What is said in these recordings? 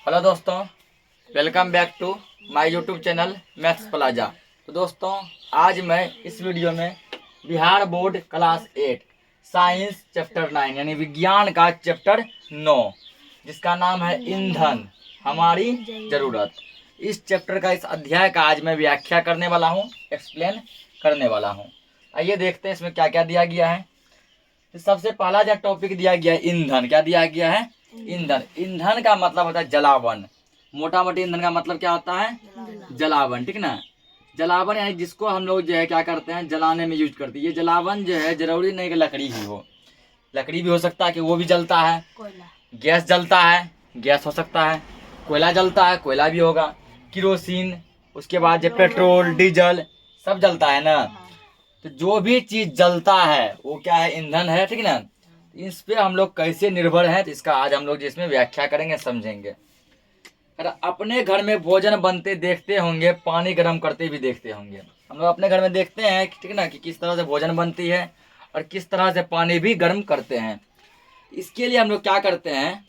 Hello दोस्तों, welcome back to my YouTube channel Maths Plaza. तो दोस्तों, आज मैं इस वीडियो में Bihar board class 8 science chapter 9 यानी विज्ञान का चैप्टर 9 जिसका नाम है ईंधन हमारी ज़रूरत, इस चैप्टर का इस अध्याय का आज मैं व्याख्या करने वाला हूँ, एक्सप्लेन करने वाला हूँ। आइए देखते हैं इसमें क्या क्या दिया गया है। तो सबसे पहला जो टॉपिक दिया गया है ईंधन। क्या दिया गया है? ईंधन। ईंधन का मतलब होता है जलावन। मोटा मोटी ईंधन का मतलब क्या होता है? जलावन। ठीक ना? जलावन यानी जिसको हम लोग जो है क्या करते हैं, जलाने में यूज करते हैं। ये जलावन जो है जरूरी नहीं कि लकड़ी ही हो, लकड़ी भी हो सकता है कि वो भी जलता है। गैस जलता है, गैस हो सकता है। कोयला जलता है, कोयला भी होगा। किरोसिन, उसके बाद जो पेट्रोल डीजल सब जलता है ना। तो जो भी चीज जलता है वो क्या है? ईंधन है। ठीक ना? इस पे हम लोग कैसे निर्भर हैं, तो इसका आज हम लोग जिसमें व्याख्या करेंगे, समझेंगे। अगर अपने घर में भोजन बनते देखते होंगे, पानी गर्म करते भी देखते होंगे। हम लोग अपने घर में देखते हैं, ठीक ना, कि किस तरह से भोजन बनती है और किस तरह से पानी भी गर्म करते हैं। इसके लिए हम लोग क्या करते हैं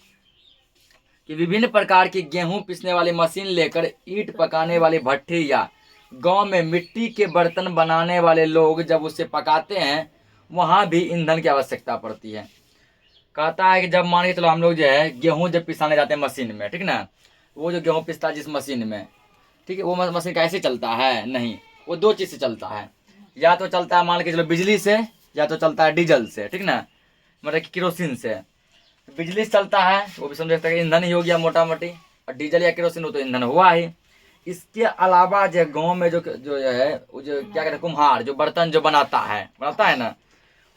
कि विभिन्न प्रकार की गेहूं पीसने वाली मशीन लेकर ईंट पकाने वाली भट्ठी या गांव में मिट्टी के बर्तन बनाने वाले लोग जब उसे पकाते हैं, वहां भी ईंधन की आवश्यकता पड़ती है। कहता है कि जब मान के चलो हम लोग जो है गेहूं जब पिसाने जाते हैं मशीन में, ठीक ना, वो जो गेहूं पिसता है जिस मशीन में, ठीक है, वो मशीन कैसे चलता है? नहीं, वो दो चीज़ से चलता है। या तो चलता है मान के चलो बिजली से, या तो चलता है डीजल से। ठीक ना? मतलब कि किरोसिन से। बिजली से चलता है वो भी समझ सकते हैं ईंधन ही हो गया मोटा मोटी, और डीजल या केरोसिन हो तो ईंधन हुआ ही। इसके अलावा जो गांव में जो है वो जो क्या कहते हैं, कुम्हार जो बर्तन जो बनाता है ना,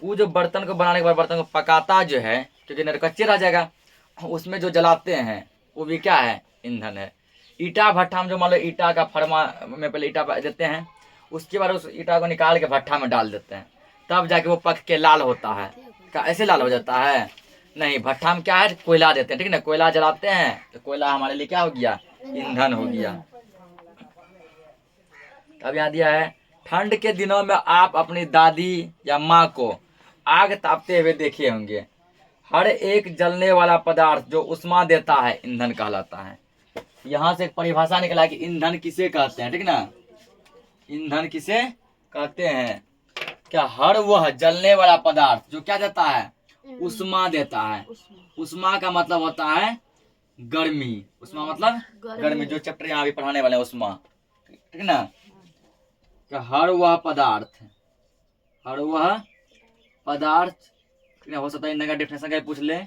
वो जो बर्तन को बनाने के बाद बर्तन को पकाता जो है, क्योंकि नहीं कच्चे रह जाएगा, उसमें जो जलाते हैं वो भी क्या है? ईंधन है। ईटा भट्ठा में जो मान लो ईटा का फरमा में पहले ईटा देते हैं, उसके बाद उस ईटा को निकाल के भट्ठा में डाल देते हैं, तब जाके वो पक के लाल होता है। क्या ऐसे लाल हो जाता है? नहीं, भट्ठा में क्या है? कोयला देते हैं। ठीक ना? कोयला जलाते हैं तो कोयला हमारे लिए क्या हो गया? ईंधन हो गया। अब यहाँ दिया है, ठंड के दिनों में आप अपनी दादी या माँ को आग तापते हुए देखे होंगे। हर एक जलने वाला पदार्थ जो उष्मा देता है ईंधन कहलाता है। यहाँ से एक परिभाषा निकला कि ईंधन किसे कहते हैं। ठीक ना? ईंधन किसे कहते हैं? क्या? हर वह जलने वाला पदार्थ जो क्या देता है? उष्मा देता है। उष्मा का मतलब होता है गर्मी। उष्मा मतलब गर्मी, जो चैप्टर यहाँ भी पढ़ाने वाले हैं उष्मा। ठीक ना? क्या? हर वह पदार्थ हो सकता है ईंधन का डेफिनेशन का पूछ ले,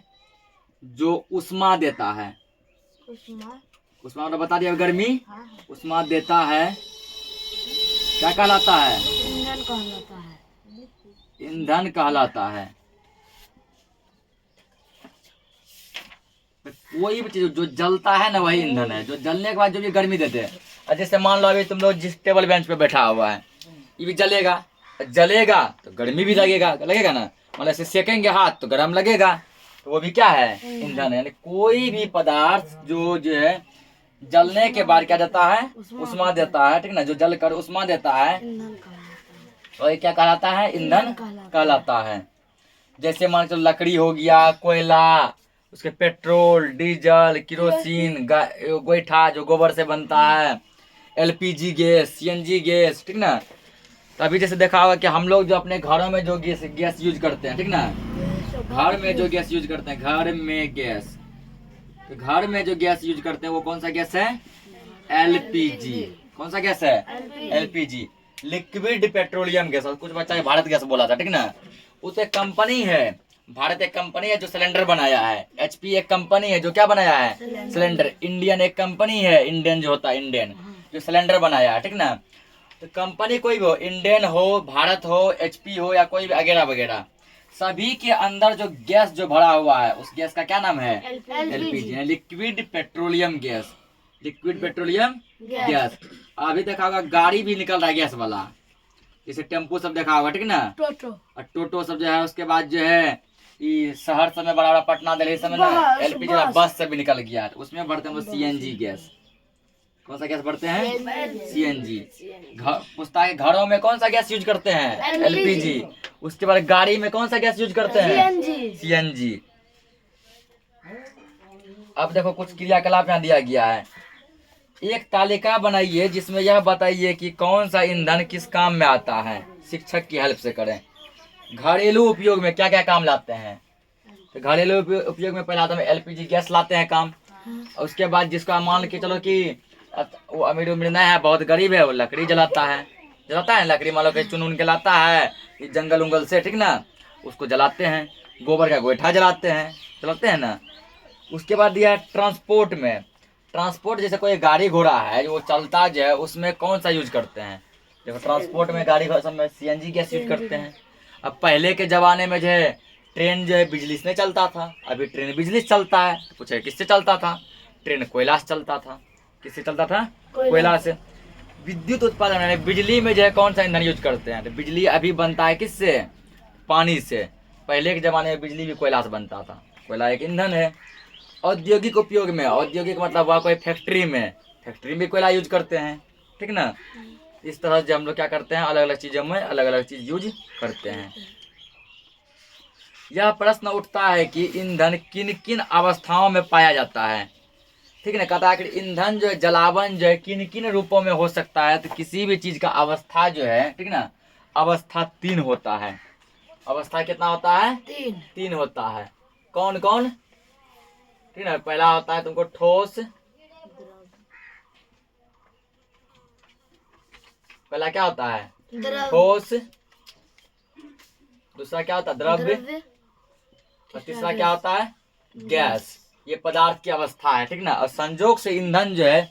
जो उष्मा देता है। उष्मा मतलब बता दिया, गर्मी। उष्मा देता है, क्या कहलाता है? ईंधन कहलाता है। ईंधन कहलाता है। कोई भी चीज जो जलता है ना वही ईंधन है। जो जलने के बाद जो भी गर्मी देते हैं, और जैसे मान लो अभी तुम लोग जिस टेबल बेंच पे बैठा हुआ है, ये भी जलेगा तो गर्मी भी लगेगा ना। मतलब ऐसे सेकेंगे हाथ तो गर्म लगेगा, तो वो भी क्या है? ईंधन है। यानी कोई भी पदार्थ जो है जलने के बाद क्या देता है? उष्मा देता है। ठीक ना? जो जल कर उष्मा देता है तो ये क्या कहलाता है? ईंधन कहलाता है। जैसे मान चलो लकड़ी हो गया, कोयला, उसके पेट्रोल डीजल किरोसिन, गोईठा जो गोबर से बनता है, एलपीजी गैस, सीएनजी गैस। ठीक ना? तो अभी जैसे देखा होगा कि हम लोग जो अपने घरों में जो गैस यूज करते हैं, ठीक ना, घर में जो गैस यूज करते हैं, घर में जो गैस यूज करते हैं वो कौन सा गैस है? एलपीजी। कौन सा गैस है? LPG, liquid petroleum gas. कुछ बच्चा ने भारत गैस बोला था। ठीक ना? उस एक कंपनी है, भारत एक कंपनी है जो सिलेंडर बनाया है। एचपी एक कंपनी है जो क्या बनाया है? सिलेंडर। इंडियन एक कंपनी है, इंडियन जो होता है इंडियन, जो सिलेंडर बनाया है। ठीक ना? तो कंपनी कोई भी हो, इंडियन हो, भारत हो, एचपी हो, या कोई भी वगैरह वगैरह, सभी के अंदर जो गैस जो भरा हुआ है उस गैस का क्या नाम है? LPG, liquid petroleum gas. Liquid petroleum gas. अभी देखा होगा गाड़ी भी निकल रहा है गैस वाला, जैसे टेम्पो सब देखा होगा। ठीक ना? टोटो सब जो है, उसके बाद जो है ये शहर सब में बड़ा बड़ा पटना दिल्ली सब में ना एलपीजी बस से भी निकल गया है, उसमें बढ़ते हैं सीएनजी गैस। कौन सा गैस बढ़ते हैं? सीएनजी। पूछता है घरों में कौन सा गैस यूज करते हैं? एलपीजी। उसके बाद गाड़ी में कौन सा गैस यूज करते हैं? सीएनजी। अब देखो कुछ क्रियाकलाप यहाँ दिया गया है। एक तालिका बनाइए जिसमें यह बताइए कि कौन सा ईंधन किस काम में आता है। शिक्षक की हेल्प से करें। घरेलू उपयोग में क्या क्या काम लाते हैं। तो घरेलू उपयोग में पहले आता है एलपीजी गैस लाते हैं काम। और उसके बाद जिसका मान के चलो कि वो अमीर उमीर नहीं है, बहुत गरीब है, वो लकड़ी जलाता है लकड़ी मान लो कि चुन उन के लाता है जंगल उंगल से, ठीक ना, उसको जलाते हैं। गोबर का गोईठा जलाते हैं ना। उसके बाद दिया ट्रांसपोर्ट में। ट्रांसपोर्ट जैसे कोई गाड़ी घोड़ा है जो चलता जो है उसमें कौन सा यूज करते हैं। देखो ट्रांसपोर्ट में गाड़ी घोड़ा सब में सीएनजी गैस यूज करते हैं। अब पहले के ज़माने में जो है ट्रेन जो है बिजली से नहीं चलता था, अभी ट्रेन बिजली से चलता है। तो पूछे किससे चलता था। ट्रेन कोयला से चलता था। किससे चलता था। कोयला से। विद्युत उत्पादन यानी बिजली में जो है कौन सा ईंधन यूज करते हैं। तो बिजली अभी बनता है किससे, पानी से। पहले के ज़माने में बिजली भी कोयला से बनता था। कोयला एक ईंधन है। औद्योगिक उपयोग में, औद्योगिक मतलब वह कोई फैक्ट्री में भी कोयला यूज करते हैं, ठीक ना। इस तरह से हम लोग क्या करते हैं, अलग अलग चीज़ों में अलग अलग चीज़ यूज करते हैं। यह प्रश्न उठता है कि ईंधन किन किन अवस्थाओं में पाया जाता है, ठीक ना। कहता है कि ईंधन जो है जलावन जो है किन किन रूपों में हो सकता है। तो किसी भी चीज़ का अवस्था जो है, ठीक ना, अवस्था 3 होता है। अवस्था कितना होता है, 3 होता है। कौन कौन, ठीक ना। पहला होता है तुमको ठोस, पहला क्या होता है ठोस, दूसरा क्या होता है द्रव्य, और तीसरा क्या होता है गैस। ये पदार्थ की अवस्था है, ठीक ना। और संयोग से ईंधन जो है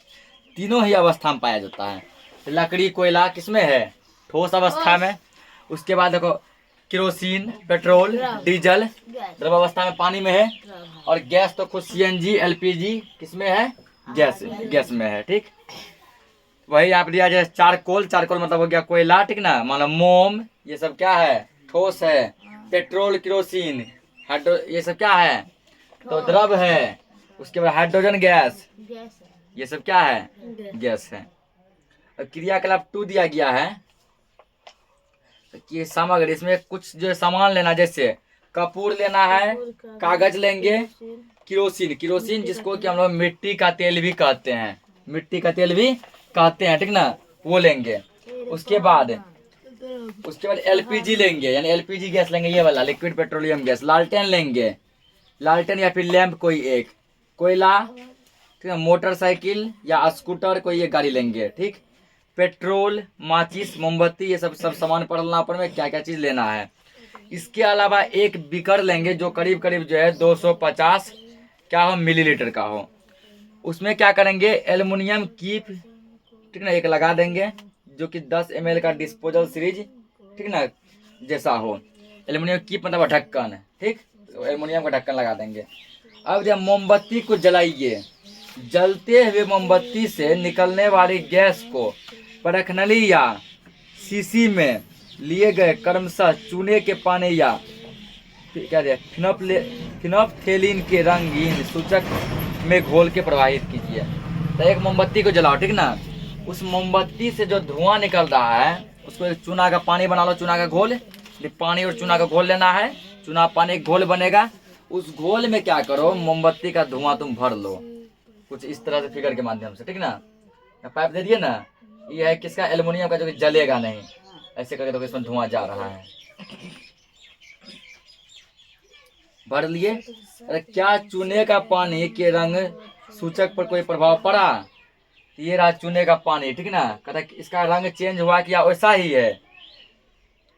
तीनों ही अवस्था में पाया जाता है। तो लकड़ी कोयला किसमें है, ठोस अवस्था में। उसके बाद देखो केरोसिन, पेट्रोल, डीजल द्रव अवस्था में पानी में है। और गैस तो खुद सीएनजी, एलपीजी किसमें है, गैस में है, ठीक। वही आप दिया जाए चारकोल मतलब हो गया कोयला, ठीक ना। मानो मोम, ये सब क्या है, ठोस है। पेट्रोल, केरोसिन, हाइड्रो, ये सब क्या है, तो द्रव है। उसके बाद हाइड्रोजन गैस, ये सब क्या है, गैस है। और क्रियाकलाप 2 दिया गया है कि सामग्री, इसमें कुछ जो सामान लेना, जैसे कपूर लेना है, कागज लेंगे, केरोसिन जिसको कि हम लोग मिट्टी का तेल भी कहते हैं, ठीक ना, वो लेंगे। उसके बाद एलपीजी लेंगे, यानी एलपीजी गैस लेंगे, ये वाला लिक्विड पेट्रोलियम गैस। लालटेन लेंगे, लालटेन या फिर लैंप कोई एक। कोयला, ठीक है, मोटरसाइकिल या स्कूटर कोई एक गाड़ी लेंगे, ठीक। पेट्रोल, माचिस, मोमबत्ती, ये सब सामान पड़ना पर में क्या क्या चीज़ लेना है। इसके अलावा एक बीकर लेंगे जो करीब करीब जो है 250 क्या हो मिलीलीटर का हो। उसमें क्या करेंगे, एल्युमिनियम कीप, ठीक ना, एक लगा देंगे जो कि 10 ml का डिस्पोजल सीरीज, ठीक ना, जैसा हो। एल्युमिनियम कीप मतलब ढक्कन, ठीक, तो एल्युमिनियम का ढक्कन लगा देंगे। अब जब मोमबत्ती को जलाइए, जलते हुए मोमबत्ती से निकलने वाली गैस को परखनली या शीशी में लिए गए क्रमशः चूने के पानी या क्या फिनोप्थेलिन के रंगीन सूचक में घोल के प्रवाहित कीजिए। तो एक मोमबत्ती को जलाओ, ठीक ना, उस मोमबत्ती से जो धुआं निकल रहा है उसको एक चूना का पानी बना लो, चूना का घोल, पानी और चूना का घोल लेना है। चूना पानी एक घोल बनेगा, उस घोल में क्या करो, मोमबत्ती का धुआं तुम भर लो कुछ इस तरह से फिगर के माध्यम से, ठीक ना। पाइप दे दिए ना, ये है किसका, एल्युमिनियम का, जो कि जलेगा नहीं। ऐसे करके तो इसमें धुआं जा रहा है, भर लिए। अरे क्या चूने का पानी के रंग सूचक पर कोई प्रभाव पड़ा। ये रहा चूने का पानी, ठीक ना, कहता इसका रंग चेंज हुआ क्या, वैसा ही है।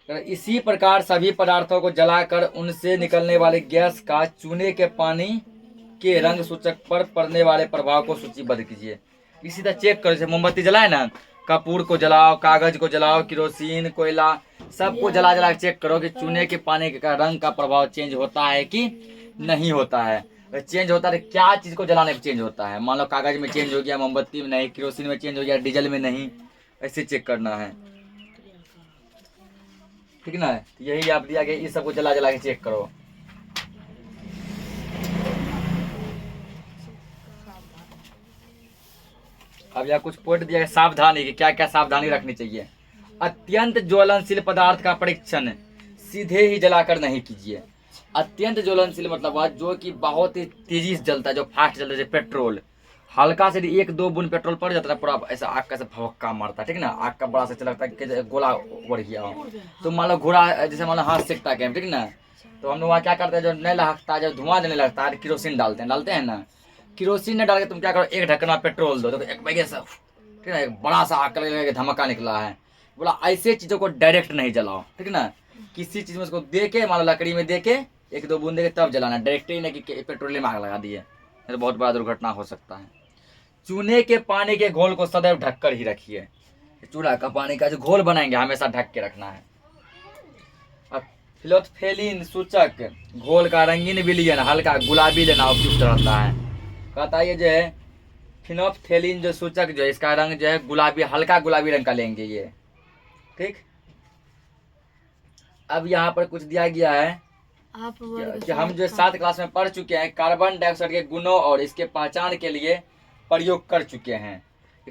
इसी प्रकार सभी पदार्थों को जलाकर उनसे निकलने वाले गैस का चूने के पानी के रंग सूचक पर पड़ने वाले प्रभाव को सूचीबद्ध कीजिए। इसी तरह चेक करो, जैसे मोमबत्ती जलाए ना, कपूर को जलाओ, कागज को जलाओ, केरोसिन, कोयला, सबको जला जला चेक करो कि चूने के पानी का रंग का प्रभाव चेंज होता है कि नहीं होता है। चेंज होता है तो क्या चीज को जलाने पर चेंज होता है। मान लो कागज में चेंज हो गया, मोमबत्ती में नहीं, केरोसिन में चेंज हो गया, डीजल में नहीं। ऐसे चेक करना है, ठीक ना। यही आप दिया गया, इस सबको जला जला के चेक करो। अब यहाँ कुछ पॉइंट दिया गया सावधानी की, क्या क्या सावधानी रखनी चाहिए। अत्यंत ज्वलनशील पदार्थ का परीक्षण सीधे ही जलाकर नहीं कीजिए। अत्यंत ज्वलनशील मतलब वह जो कि बहुत ही तेजी से जलता है, जो फास्ट जलता है, जैसे पेट्रोल। हल्का से एक दो बूंद पेट्रोल पड़ जाता है पूरा ऐसा आग का से भभक्का मारता है, ठीक ना। आग का बड़ा सा लगता है कि गोला उड़ गया हो। तो मान लो घोड़ा जैसे मान लो हाथ सेकता है, ठीक ना। तो हम लोग वहाँ क्या करते हैं, जो नहीं लगता है, जब धुआं देने लगता है, किरोसिन डालते हैं ना। किरोसिन ने डाल के तुम क्या करो, एक ढक्कन में पेट्रोल दो, तो एक बैगे से ठीक है एक बड़ा सा आग का धमाका निकला है। बोला ऐसे चीज़ों को डायरेक्ट नहीं जलाओ, ठीक ना। किसी चीज़ में उसको दे के, मान लो लकड़ी में दे के एक दो बूंद दे के तब जलाना, डायरेक्ट ही नहीं कि पेट्रोल में आग लगा दिए, तो बहुत बड़ा दुर्घटना हो सकता है। चूने के पानी के घोल को सदैव ढककर ही रखिए। चूल्हा का पानी का जो घोल बनाएंगे हमेशा ढक के रखना है। अब फिलोथेलिन सूचक घोल का रंगीन विलयन हल्का गुलाबी लेना उपयुक्त रहता है। कहता है ये जो है फिनोप्थेलिन जो सूचक जो है इसका रंग जो है गुलाबी, हल्का गुलाबी रंग का लेंगे ये, ठीक। अब यहाँ पर कुछ दिया गया है कि हम जो 7 क्लास में पढ़ चुके हैं, कार्बन डाइऑक्साइड के गुणों और इसके पहचान के लिए प्रयोग कर चुके हैं।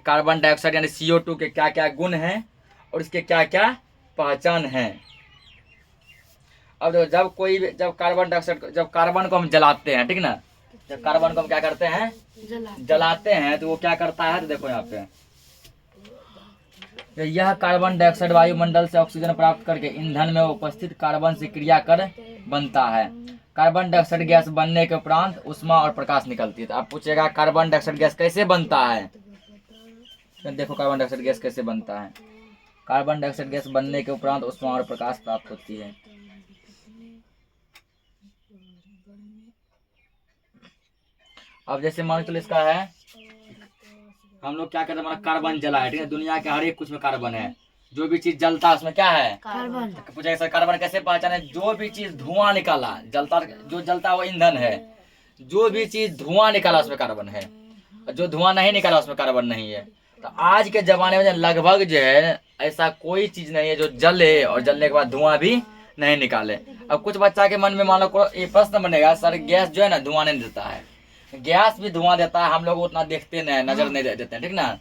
कार्बन डाइऑक्साइड यानी CO2 के क्या क्या गुण हैं और इसके क्या क्या पहचान है। अब देखो, जब कार्बन को हम जलाते हैं, ठीक ना, जब कार्बन को हम क्या करते हैं, जलाते हैं, तो वो क्या करता है, तो देखो यहाँ पे यह कार्बन डाइऑक्साइड वायुमंडल से ऑक्सीजन प्राप्त करके ईंधन में उपस्थित कार्बन से क्रिया कर बनता है। कार्बन डाइऑक्साइड गैस बनने के उपरांत उष्मा और प्रकाश निकलती है। तो आप पूछेगा कार्बन डाइऑक्साइड गैस कैसे बनता है, तो देखो कार्बन डाइऑक्साइड गैस कैसे बनता है। कार्बन डाइऑक्साइड गैस बनने के उपरांत उष्मा और प्रकाश प्राप्त होती है। अब जैसे मान लो इसका है, हम लोग क्या करते हैं, हमारा कार्बन जला है, ठीक है। दुनिया के हर एक कुछ में कार्बन है। जो भी चीज जलता है उसमें क्या है, कार्बन। पूछा सर कार्बन कैसे पहचाने, जो भी चीज धुआं निकाला जलता, जो जलता वो ईंधन है। जो भी चीज धुआं निकाला उसमें कार्बन है, जो धुआं नहीं निकाला उसमें कार्बन नहीं है। तो आज के जमाने में लगभग जो है ऐसा कोई चीज नहीं है जो जले और जलने के बाद धुआं भी नहीं निकाले। अब कुछ बच्चा के मन में मान लो ये प्रश्न बनेगा, सर गैस जो है ना धुआं नहीं देता है। गैस भी धुआं देता है, हम लोग उतना देखते नहीं, नजर नहीं देते हैं, ठीक ना।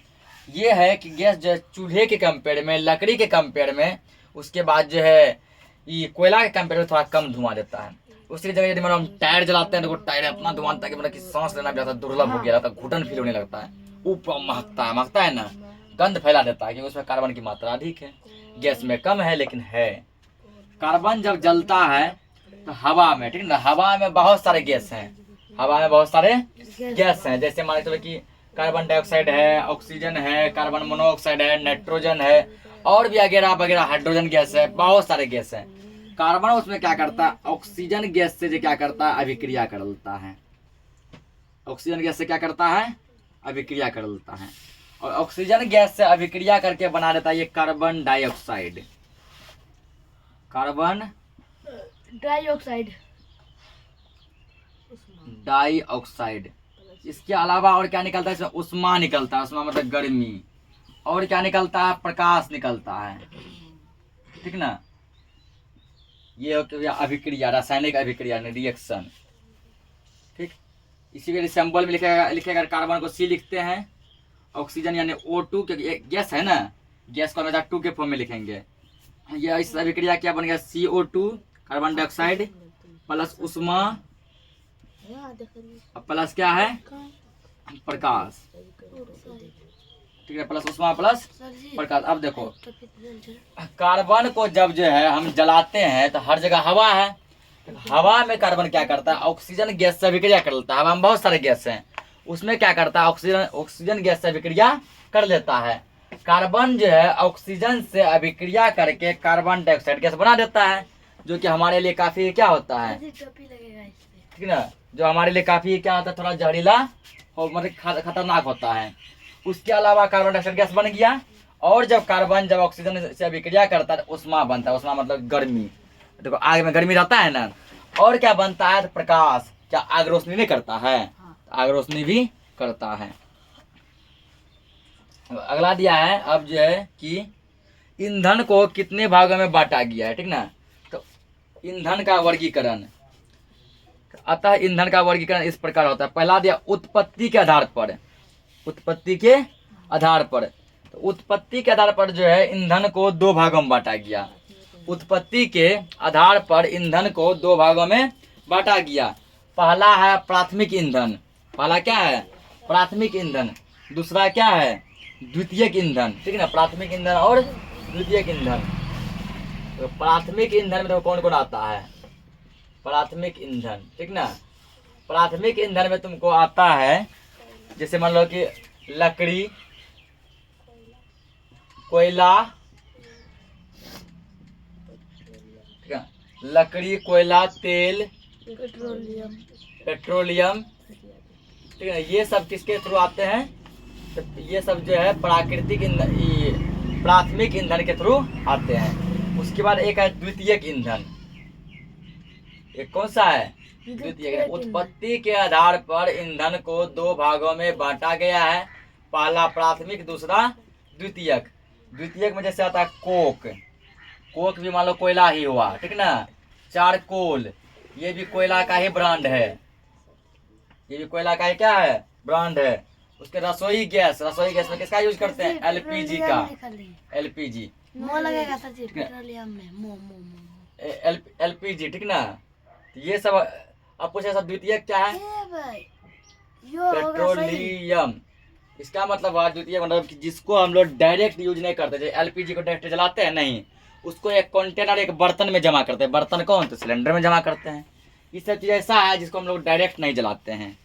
ये है कि गैस जो है चूल्हे के कंपेयर में, लकड़ी के कंपेयर में, उसके बाद जो है ये कोयला के कंपेयर में थोड़ा कम धुआं देता है। उसकी जगह यदि हम टायर जलाते हैं तो टायर इतना धुआं देता है कि मतलब कि सांस लेना भी जाता दुर्लभ हो गया रहता है, घुटन फील होने लगता है, ऊपर महकता है ना, गंध फैला देता है, क्योंकि उसमें कार्बन की मात्रा अधिक है, गैस में कम है लेकिन है। कार्बन जब जलता है तो हवा में, ठीक ना, हवा में बहुत सारे गैस हैं, हवा में बहुत सारे गैस हैं। जैसे मान लो कि कार्बन डाइऑक्साइड है, ऑक्सीजन है, कार्बन मोनोऑक्साइड है, नाइट्रोजन है, और भी वगैरह वगैरह, हाइड्रोजन गैस है, बहुत सारे गैस हैं। कार्बन उसमें क्या करता है, ऑक्सीजन गैस से जो क्या करता है, अभिक्रिया कर लेता है। ऑक्सीजन गैस से क्या करता है, अभिक्रिया कर लेता है, और ऑक्सीजन गैस से अभिक्रिया करके बना देता है ये कार्बन डाइऑक्साइड। Carbon dioxide. इसके अलावा और क्या निकलता है, इसमें उष्मा निकलता है, उष्मा मतलब गर्मी, और क्या निकलता है, प्रकाश निकलता है, ठीक ना। ये हो गया अभिक्रिया, रासायनिक अभिक्रिया रिएक्शन, ठीक। इसी के सिंबल में लिखेगा कार्बन को C लिखते हैं, ऑक्सीजन यानी O2, क्योंकि गैस है ना, गैस को हमेशा 2 के फॉर्म में लिखेंगे। यह इस अभिक्रिया क्या बन गया, CO2 कार्बन डाइऑक्साइड प्लस उष्मा प्लस क्या है, प्रकाश, ठीक है, प्लस उष्मा प्लस प्रकाश। अब देखो कार्बन को जब जो है हम जलाते हैं तो हर जगह हवा है, हवा में कार्बन क्या करता है, ऑक्सीजन गैस से अभिक्रिया कर लेता है। हवा में बहुत सारे गैस हैं, उसमें क्या करता है, ऑक्सीजन गैस से अभिक्रिया कर लेता है। कार्बन जो है ऑक्सीजन से अभिक्रिया करके कार्बन डाइऑक्साइड गैस बना देता है, जो कि हमारे लिए काफी क्या होता है, ठीक ना, जो हमारे लिए काफी क्या होता है, थोड़ा जहरीला और मतलब खतरनाक होता है। उसके अलावा कार्बन डाइऑक्साइड गैस बन गया, और जब कार्बन जब ऑक्सीजन से अभिक्रिया करता है उष्मा बनता है, उष्मा मतलब गर्मी। देखो आग में गर्मी रहता है ना, और क्या बनता है, तो प्रकाश। क्या आग रोशनी नहीं करता है, आग रोशनी भी करता है। अगला दिया है अब जो है कि ईंधन को कितने भागों में बांटा गया है, ठीक ना। तो ईंधन का वर्गीकरण, अतः ईंधन का वर्गीकरण इस प्रकार होता है। पहला दिया उत्पत्ति के आधार पर, उत्पत्ति के आधार पर। तो उत्पत्ति के आधार पर जो है ईंधन को 2 भागों में बांटा गया। उत्पत्ति के आधार पर ईंधन को दो भागों में बांटा गया। पहला है प्राथमिक ईंधन, पहला क्या है? प्राथमिक ईंधन। दूसरा क्या है? द्वितीयक ईंधन। ठीक है ना, प्राथमिक ईंधन और द्वितीयक ईंधन। तो प्राथमिक ईंधन में तो कौन कौन आता है? प्राथमिक ईंधन, ठीक ना। प्राथमिक ईंधन में तुमको आता है जैसे मान लो कि लकड़ी, कोयला, ठीक है, लकड़ी, कोयला, तेल, पेट्रोलियम, ठीक है, ये सब किसके थ्रू आते हैं? तो ये सब जो है प्राकृतिक ईंधन, प्राथमिक ईंधन के थ्रू आते हैं। उसके बाद एक है द्वितीयक ईंधन। एक कौन सा है? द्वितीयक। उत्पत्ति के आधार पर ईंधन को दो भागों में बांटा गया है। पहला प्राथमिक, दूसरा द्वितीयक। द्वितीयक में जैसे आता है कोक, कोक भी मान लो कोयला ही हुआ, ठीक ना। चारकोल, ये भी कोयला का ही ब्रांड है, ये भी कोयला का ही क्या है? ब्रांड है। उसके रसोई गैस, रसोई गैस में किसका यूज करते हैं? एलपीजी का, एलपीजी, एलपीजी, ठीक ना। ये सब अब पूछे सब द्वितीयक क्या है? पेट्रोलियम। इसका मतलब हुआ द्वितीयक मतलब कि जिसको हम लोग डायरेक्ट यूज नहीं करते, जैसे एलपीजी को डायरेक्ट जलाते हैं नहीं, उसको एक कंटेनर, एक बर्तन में जमा करते हैं। बर्तन कौन? तो सिलेंडर में जमा करते हैं। ये सब चीज ऐसा है जिसको हम लोग डायरेक्ट नहीं जलाते हैं।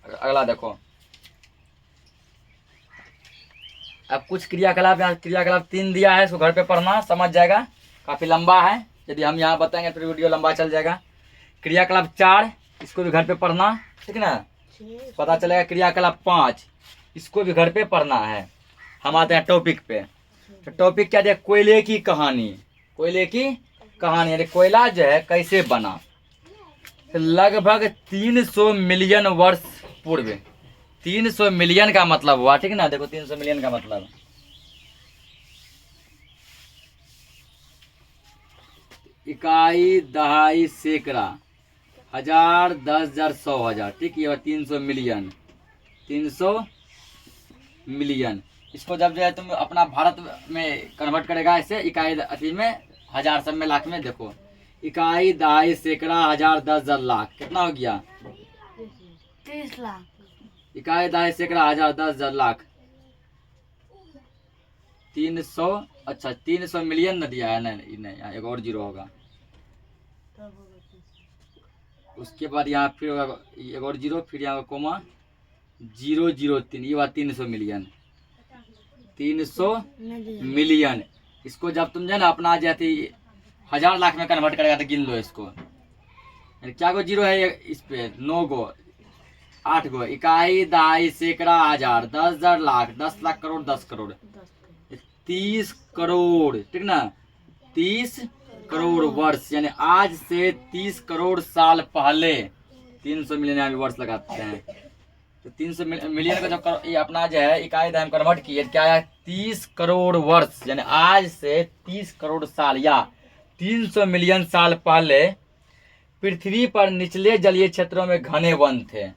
अगला देखो, अब कुछ क्रियाकलाप, यहाँ क्रियाकलाप 3 दिया है, इसको घर पे पढ़ना, समझ जाएगा, काफी लंबा है, यदि हम यहाँ बताएंगे तो वीडियो लंबा चल जाएगा। क्रियाकलाप 4, इसको भी घर पे पढ़ना, ठीक ना, पता चलेगा। क्रियाकलाप 5, इसको भी घर पे पढ़ना है। हम आते हैं टॉपिक पे। तो टॉपिक क्या दिया? कोयले की कहानी। कोयले की कहानी, अरे कोयला जो है कैसे बना? तो लगभग 300 मिलियन वर्ष पूर्व, 300 मिलियन का मतलब हुआ, ठीक ना। देखो 300 मिलियन का मतलब, इकाई, दहाई, सैकड़ा, हजार, 10,000, 100,000, ठीक। ये 300 मिलियन, 300 मिलियन। इसको जब जो है तुम अपना भारत में कन्वर्ट करेगा ऐसे इकाई अथी में, हजार, सब में, लाख में, देखो इकाई, दहाई, सैकड़ा, हजार, 10,000, लाख, कितना हो गया? 30 लाख। इकाई, दहाई, सैकड़ा, हजार, 10,000, लाख, 300। अच्छा 300 मिलियन न दिया है, नहीं नहीं, एक और जीरो होगा। उसके बाद यहाँ फिर होगा एक और जीरो, फिर यहाँ कोमा 003, ये हुआ 300 मिलियन, 300 मिलियन। इसको जब तुम जो है ना अपना जाती हजार, लाख में कन्वर्ट करेगा तो गिन लो इसको, क्या गो जीरो है इस पे? 9 गो, 8 गो। इकाई, दहाई, सैकड़ा, हजार, 10,000, लाख, 10 लाख, करोड़, 10 करोड़, 30 करोड़, ठीक ना। 30 करोड़ वर्ष, यानी आज से 30 करोड़ साल पहले 300 मिलियन यहाँ भी वर्ष लगाते हैं। तो 300 मिलियन का जो ये अपना जो है इकाई दहाई में कन्वर्ट किए, क्या है? 30 करोड़ वर्ष, यानी आज से 30 करोड़ साल या 300 मिलियन साल पहले पृथ्वी पर निचले जलीय क्षेत्रों में घने वन थे।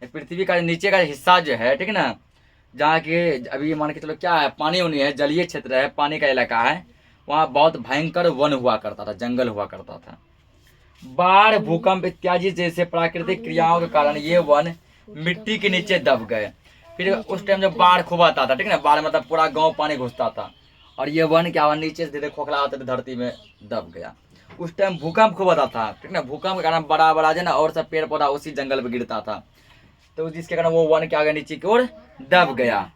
पृथ्वी का नीचे का हिस्सा जो है, ठीक ना, जहाँ के अभी मान के चलो क्या है, पानी उनी है, जलीय क्षेत्र है, पानी का इलाका है, वहाँ बहुत भयंकर वन हुआ करता था, जंगल हुआ करता था। बाढ़, भूकंप इत्यादि जैसे प्राकृतिक क्रियाओं के कारण ये वन मिट्टी के नीचे दब गए। फिर उस टाइम जब बाढ़ खूब आता था, ठीक ना, बाढ़ मतलब पूरा गांव पानी घुसता था, और ये वन क्या हुआ, नीचे से धीरे खोखला आते थे, धरती में दब गया। उस टाइम भूकंप खूब आता था, ठीक ना, भूकंप के कारण बड़ा बड़ा जो ना और सब पेड़ पौधा उसी जंगल में गिरता था, तो जिसके कारण वो वन के आगे नीचे की ओर दब गया।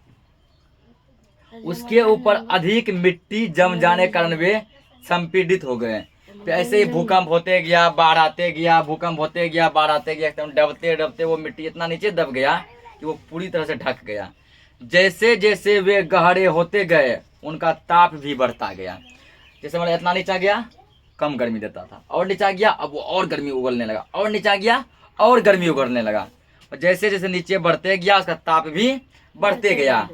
उसके ऊपर अधिक मिट्टी जम जाने के कारण वे संपीड़ित हो गए। तो ऐसे ही भूकंप होते गया, बाढ़ आते गया, भूकंप होते गया, बाढ़ आते गया, एकदम डबते डबते वो मिट्टी इतना नीचे दब गया कि वो पूरी तरह से ढक गया। जैसे जैसे वे गहरे होते गए उनका ताप भी बढ़ता गया। जैसे मतलब इतना नीचा गया कम गर्मी देता था, और नीचा गया अब वो और गर्मी उगलने लगा, और नीचा गया और गर्मी उगलने लगा। और जैसे जैसे नीचे बढ़ते गया उसका ताप भी बढ़ते गया।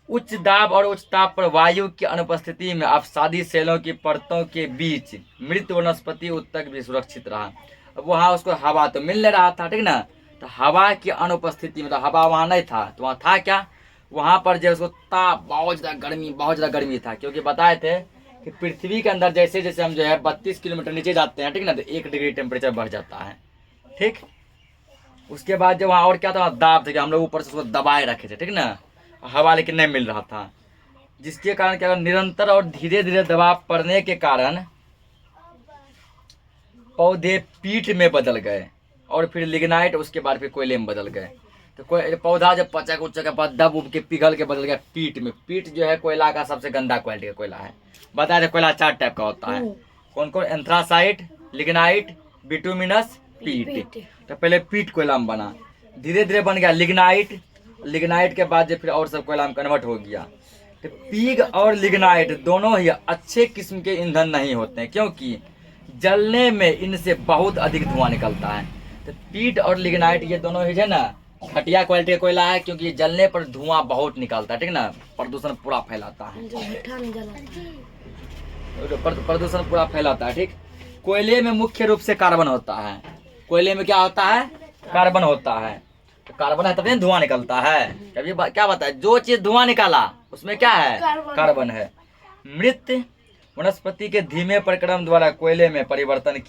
उच्च दाब और उच्च ताप पर वायु की अनुपस्थिति में अपसादी सेलों की परतों के बीच मृत वनस्पति उत्तक भी सुरक्षित रहा। अब वहाँ उसको हवा तो मिल नहीं रहा था, ठीक ना, तो हवा की अनुपस्थिति में, तो हवा वहाँ नहीं था, तो वहाँ था क्या, वहाँ पर जो है उसको ताप बहुत ज़्यादा गर्मी था, क्योंकि बताए थे कि पृथ्वी के अंदर जैसे जैसे हम जो है 32 किलोमीटर नीचे जाते हैं, ठीक ना, तो 1 डिग्री टेम्परेचर बढ़ जाता है। ठीक, उसके बाद जो वहाँ और क्या था, दाब थे कि हम लोग ऊपर से उसको दबाए रखे थे, ठीक ना, हवा लेकिन नहीं मिल रहा था, जिसके कारण क्या, निरंतर और धीरे धीरे दबाव पड़ने के कारण पौधे पीट में बदल गए और फिर लिग्नाइट, उसके बाद फिर कोयले में बदल गए। तो कोई पौधा जब पचक उचक के बाद दब उब के पिघल के बदल गया पीट में। पीट जो है कोयला का सबसे गंदा क्वालिटी का कोयला है। बताया था कोयला 4 टाइप का होता है। कौन कौन? एंथ्रासाइट, लिग्नाइट, बिटुमिनस, पीट। तो पहले पीट कोयला में बना, धीरे धीरे बन गया लिग्नाइट, लिग्नाइट के बाद जो फिर और सब कोयला में कन्वर्ट हो गया। तो पीग और लिग्नाइट दोनों ही अच्छे किस्म के ईंधन नहीं होते हैं, क्योंकि जलने में इनसे बहुत अधिक धुआं निकलता है। तो पीट और लिग्नाइट ये दोनों ही है ना घटिया क्वालिटी का कोयला है, क्योंकि ये जलने पर धुआं बहुत निकलता है, ठीक ना, प्रदूषण पूरा फैलाता है, प्रदूषण पूरा फैलाता है। ठीक, कोयले में मुख्य रूप से कार्बन होता है। कोयले में क्या होता है? कार्बन होता है। तो कार्बन है तभी धुआं निकलता है। कभी क्या बताए, जो चीज धुआं निकाला उसमें क्या है? कार्बन है। मृत वनस्पति के धीमे परिक्रम द्वारा कोयले में परिवर्तन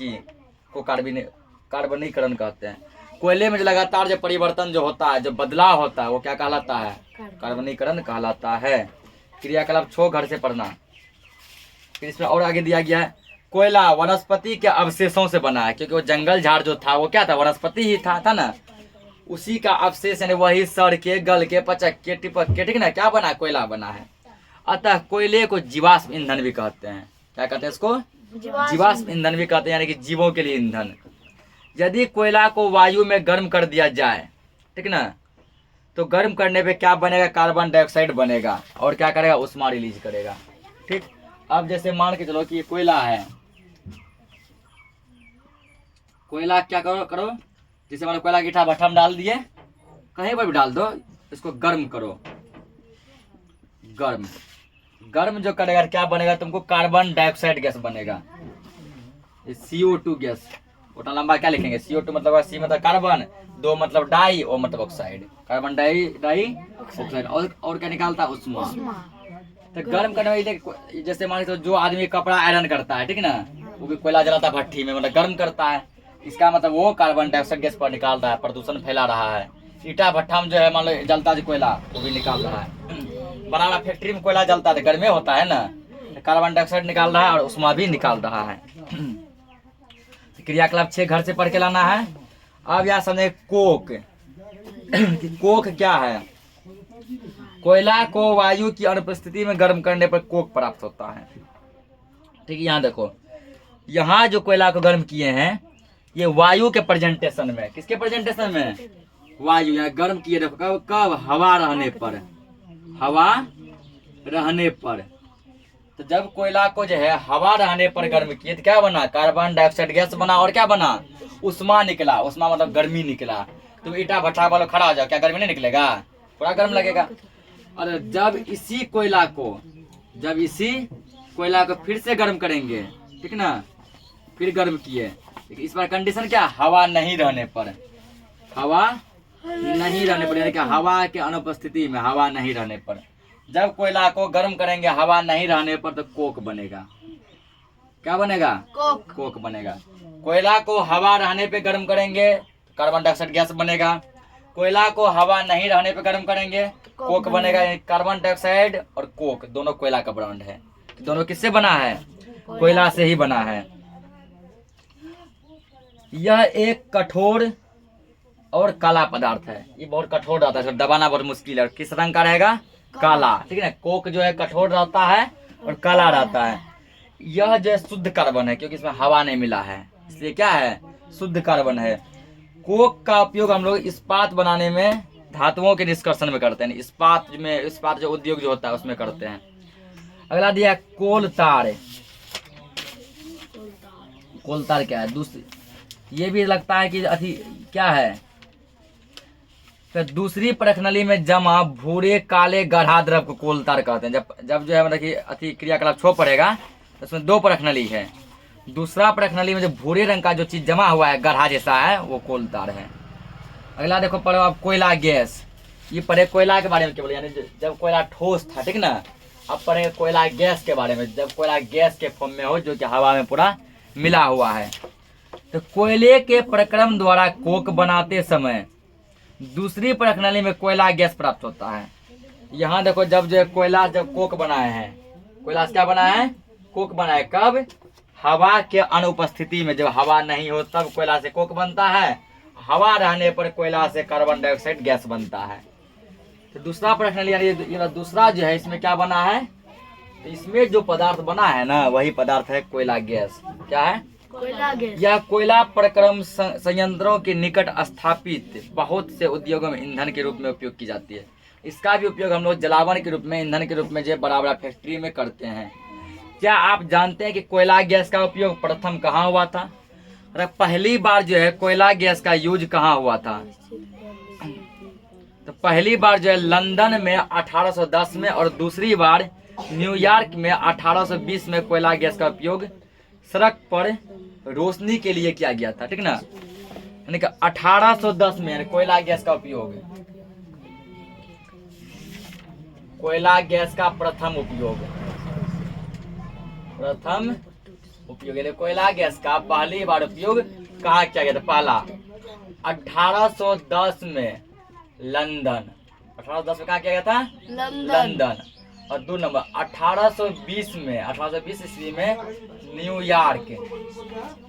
को कार्बनीकरण कहते हैं। कोयले में जो लगातार जो परिवर्तन जो होता है, जो बदलाव होता है, वो क्या कहलाता है? कार्बनीकरण कहलाता है। क्रियाकलाप 6 घर से पढ़ना। फिर इसमें और आगे दिया गया है, कोयला वनस्पति के अवशेषों से बना है, क्योंकि वो जंगल झाड़ जो था वो क्या था? वनस्पति ही था ना, उसी का अवशेष, यानी वही सड़ के गल के पचक के टिपक के, ठीक ना, क्या बना? कोयला बना है। अतः कोयले को जीवाश्म ईंधन भी कहते हैं। क्या कहते हैं इसको? जीवाश्म ईंधन भी कहते हैं, यानी कि जीवों के लिए ईंधन। यदि कोयला को वायु में गर्म कर दिया जाए, ठीक ना, तो गर्म करने पे क्या बनेगा? कार्बन डाइऑक्साइड बनेगा और क्या करेगा? उष्मा रिलीज करेगा। ठीक, अब जैसे मान के चलो कि ये कोयला है, कोयला क्या करो जैसे मान लो कोयला ईटा भट्ठा में डाल दिए, कहीं पर भी डाल दो, इसको गर्म करो। गर्म जो करेगा क्या बनेगा? तुमको कार्बन डाइऑक्साइड गैस बनेगा, CO2 गैस। उतना लंबा क्या लिखेंगे? CO2 मतलब C मतलब कार्बन, 2 मतलब डाई, O मतलब ऑक्साइड, कार्बन डाई ऑक्साइड। और क्या निकालता है? उष्मा। तो गर्म करने वाले, जैसे मान लो जो आदमी कपड़ा आयरन करता है, ठीक ना, वो भी कोयला जलाता है भट्टी में, मतलब गर्म करता है। इसका मतलब वो कार्बन डाइऑक्साइड गैस पर निकाल रहा है, प्रदूषण फैला रहा है। ईटा भट्ठा में जो है मान लो जलता है कोयला, वो भी निकाल रहा है। बनाना फैक्ट्री में कोयला जलता है, गर्मी होता है ना, कार्बन डाइऑक्साइड निकाल रहा है और उष्मा भी निकाल रहा है। क्रियाकलाप 6 घर से पढ़ के लाना है। अब यहाँ समझे कोक। कोक क्या है? कोयला को वायु की अनुपस्थिति में गर्म करने पर कोक प्राप्त होता है। ठीक है, यहाँ देखो, यहाँ जो कोयला को गर्म किए हैं ये वायु के प्रेजेंटेशन में। किसके प्रेजेंटेशन में? वायु। यहाँ गर्म किए, देखो कब? हवा रहने पर। हवा रहने पर। तो जब कोयला को जो है हवा रहने पर गर्म किए तो क्या बना? कार्बन डाइऑक्साइड गैस बना और क्या बना? उष्मा निकला। उष्मा मतलब गर्मी निकला। तुम ईटा भट्ठा वालों खड़ा हो जाओ, क्या गर्मी नहीं निकलेगा? पूरा गर्म लगेगा। और जब इसी कोयला को फिर से गर्म करेंगे, ठीक ना, फिर गर्म किए, इस बार कंडीशन क्या? हवा नहीं रहने पर। हवा नहीं रहने पर, यानी कि हवा के अनुपस्थिति में, हवा नहीं रहने पर। जब कोयला को गर्म करेंगे हवा नहीं रहने पर, तो कोक बनेगा। क्या बनेगा? कोक बनेगा। कोयला को हवा रहने पे गर्म करेंगे तो कार्बन डाइऑक्साइड गैस बनेगा। कोयला को हवा नहीं रहने पे गर्म करेंगे कोक बनेगा। कार्बन डाइऑक्साइड और कोक दोनों कोयला का ब्रांड है। दोनों किससे बना है? कोयला से ही बना है। यह एक कठोर और काला पदार्थ है। ये बहुत कठोर रहता है, दबाना बहुत मुश्किल है। किस रंग का रहेगा? काला। ठीक है ना, कोक जो है कठोर रहता है और काला रहता है। यह जो है शुद्ध कार्बन है, क्योंकि इसमें हवा नहीं मिला है, इसलिए क्या है? शुद्ध कार्बन है। कोक का उपयोग हम लोग इस्पात बनाने में, धातुओं के निष्कर्षण में करते हैं। इस्पात जो उद्योग जो होता है उसमें करते हैं। अगला दिया कोल तार। कोल तार क्या है? दूसरी, ये भी लगता है कि अथी क्या है? तो दूसरी परखनली में जमा भूरे काले गाढ़ा द्रव को कोल तार कहते हैं। जब जो है मतलब कि अति क्रियाकलाप 6 पड़ेगा तो उसमें 2 परखनली है। दूसरा परखनली में जो भूरे रंग का जो चीज जमा हुआ है गाढ़ा जैसा है, वो कोल तार है। अगला देखो पढ़ो आप, कोयला गैस। ये पढ़े कोयला के बारे में केवल, यानी जब कोयला ठोस था, ठीक ना। अब पढ़े कोयला गैस के बारे में, जब कोयला गैस के फॉर्म में हो, जो कि हवा में पूरा मिला हुआ है। तो कोयले के प्रक्रम द्वारा कोक बनाते समय दूसरी प्रणाली में कोयला गैस प्राप्त होता है। यहाँ देखो, जब जो कोयला जब कोक बनाए हैं, कोयला से क्या बना है, कोक बना है। कब? हवा के अनुपस्थिति में, जब हवा नहीं हो तब कोयला से कोक बनता है। हवा रहने पर कोयला से कार्बन डाइऑक्साइड गैस बनता है। तो दूसरा प्रश्न यानी ये दूसरा जो है, इसमें क्या बना है, तो इसमें जो पदार्थ बना है ना, वही पदार्थ है कोयला गैस। क्या है? कोयला गैस। यह कोयला प्रक्रम संयंत्रों के निकट स्थापित बहुत से उद्योगों में ईंधन के रूप में उपयोग की जाती है। इसका भी उपयोग हम लोग जलावन के रूप में, ईंधन के रूप में जो बड़ा बड़ा फैक्ट्री में करते हैं। क्या आप जानते हैं कि कोयला गैस का उपयोग प्रथम कहाँ हुआ था? अरे पहली बार जो है कोयला गैस का यूज कहाँ हुआ था? तो पहली बार जो है लंदन में 1810 में, और दूसरी बार न्यूयॉर्क में 1820 में कोयला गैस का उपयोग सड़क पर रोशनी के लिए किया गया था, ठीक ना। यानी कि 1810 में कोयला गैस का उपयोग, कोयला गैस का प्रथम उपयोग यानी कोयला गैस का पहली बार उपयोग कहाँ किया गया था? पहला 1810 में लंदन, 1810 में कहाँ किया गया था? लंदन। और 2 नंबर 1820 में, 1820 ईस्वी में न्यूयॉर्क,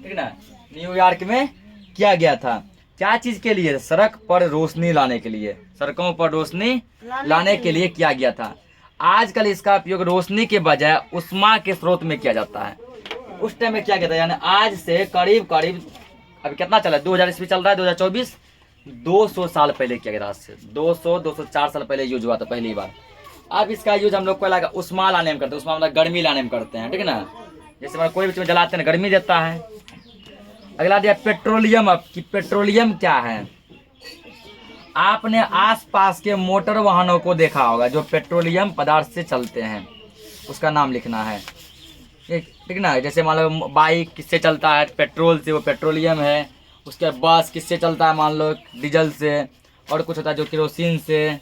ठीक ना, न्यूयॉर्क में किया गया था। क्या चीज के लिए? सड़क पर रोशनी लाने के लिए, सड़कों पर रोशनी लाने के लिए किया गया था। आजकल इसका उपयोग रोशनी के बजाय उष्मा के स्रोत में किया जाता है। उस टाइम में किया गया था, यानी आज से करीब करीब अभी कितना चला है, 2000 ईस्वी चल रहा है, 2024, 200 साल पहले किया गया था। आज से 204 साल पहले यूज हुआ था पहली बार। अब इसका यूज हम लोग कोयला का उष्मा लाने में करते हैं, उष्मा मतलब गर्मी लाने में करते हैं, ठीक है ना। जैसे मतलब कोई भी चीज जलाते हैं, गर्मी देता है। अगला दिया पेट्रोलियम। अब कि पेट्रोलियम क्या है? आपने आसपास के मोटर वाहनों को देखा होगा जो पेट्रोलियम पदार्थ से चलते हैं, उसका नाम लिखना है, ठीक ना। जैसे मान लो बाइक किससे चलता है? पेट्रोल से, वो पेट्रोलियम है। उसके बस किससे चलता है? मान लो डीजल से। और कुछ होता है जो केरोसिन से।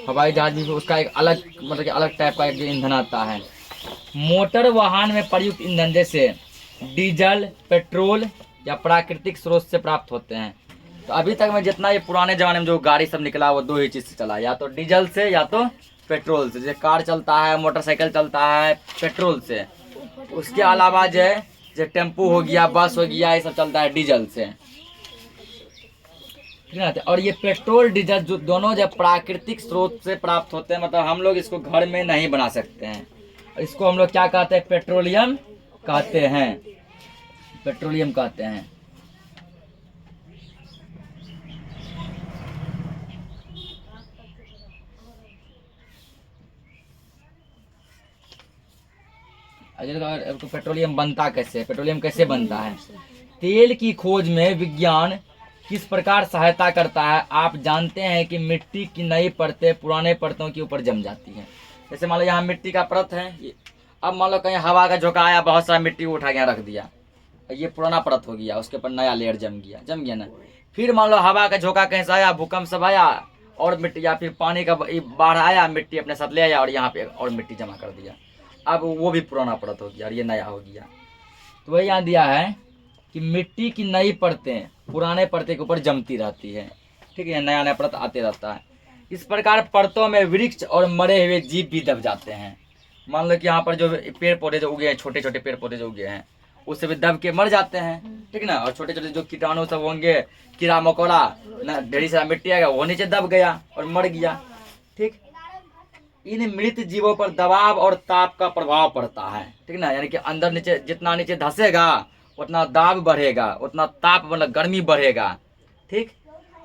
हवाई जहाज भी उसका एक अलग, मतलब कि अलग टाइप का एक ईंधन आता है। मोटर वाहन में प्रयुक्त ईंधन जैसे डीजल, पेट्रोल या प्राकृतिक स्रोत से प्राप्त होते हैं। तो अभी तक में जितना ये पुराने जमाने में जो गाड़ी सब निकला, वो 2 ही चीज से चला, या तो डीजल से या तो पेट्रोल से। जैसे कार चलता है, मोटरसाइकिल चलता है पेट्रोल से। उसके अलावा जो है जैसे टेम्पू हो गया, बस हो गया, ये सब चलता है डीजल से, ठीक है। और ये पेट्रोल डीजल जो दोनों जब प्राकृतिक स्रोत से प्राप्त होते हैं, मतलब हम लोग इसको घर में नहीं बना सकते हैं। इसको हम लोग क्या कहते हैं? पेट्रोलियम कहते हैं, पेट्रोलियम कहते हैं। तो पेट्रोलियम बनता कैसे? पेट्रोलियम कैसे बनता है? तेल की खोज में विज्ञान किस प्रकार सहायता करता है? आप जानते हैं कि मिट्टी की नई परतें पुराने परतों के ऊपर जम जाती हैं। जैसे मान लो यहाँ मिट्टी का परत है, अब मान लो कहीं हवा का झोंका आया, बहुत सारा मिट्टी उठा के यहाँ रख दिया, ये पुराना परत हो गया, उसके ऊपर नया लेयर जम गया ना। फिर मान लो हवा का झोंका कहीं से आया, भूकंप सब आया, और मिट्टी, या फिर पानी का बाढ़ आया, मिट्टी अपने साथ ले आया और यहाँ पे और मिट्टी जमा कर दिया, अब वो भी पुराना परत हो गया और ये नया हो गया। तो वही यहाँ दिया है कि मिट्टी की नई परतें पुराने परते के ऊपर जमती रहती है, ठीक है, नया नया परत आते रहता है। इस प्रकार परतों में वृक्ष और मरे हुए जीव भी दब जाते हैं। मान लो कि यहाँ पर जो पेड़ पौधे जो उगे हैं, छोटे छोटे पेड़ पौधे जो उगे हैं, उससे भी दब के मर जाते हैं, ठीक ना। और छोटे छोटे जो कीटाणु सब होंगे, कीड़ा मकोड़ा, ना ढेरी सारा मिट्टी आएगा, वो नीचे दब गया और मर गया, ठीक। इन मृत जीवों पर दबाव और ताप का प्रभाव पड़ता है, ठीक ना। यानी कि अंदर नीचे जितना नीचे धंसेगा उतना दाब बढ़ेगा, उतना ताप मतलब गर्मी बढ़ेगा, ठीक।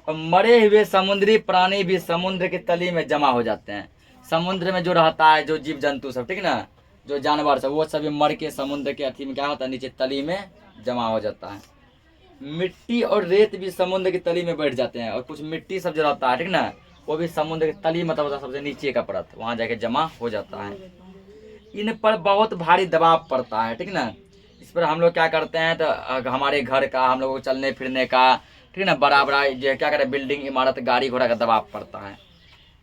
और मरे हुए समुद्री प्राणी भी समुद्र की तली में जमा हो जाते हैं। समुद्र में जो रहता है, जो जीव जंतु सब, ठीक ना, जो जानवर सब, वो सभी मर के समुद्र के अथी में क्या होता है, नीचे तली में जमा हो जाता है। मिट्टी और रेत भी समुद्र की तली में बैठ जाते हैं, और कुछ मिट्टी सब जो रहता है, ठीक ना, वो भी समुद्र की तली मतलब होता है सबसे नीचे का परत, वहां जाके जमा हो जाता है। इन पर बहुत भारी दबाव पड़ता है, ठीक ना। इस पर हम लोग क्या करते हैं तो हमारे घर का, हम लोगों को चलने फिरने का, ठीक है ना, बड़ा बड़ा जो है क्या कहते हैं बिल्डिंग, इमारत, गाड़ी घोड़ा का दबाव पड़ता है।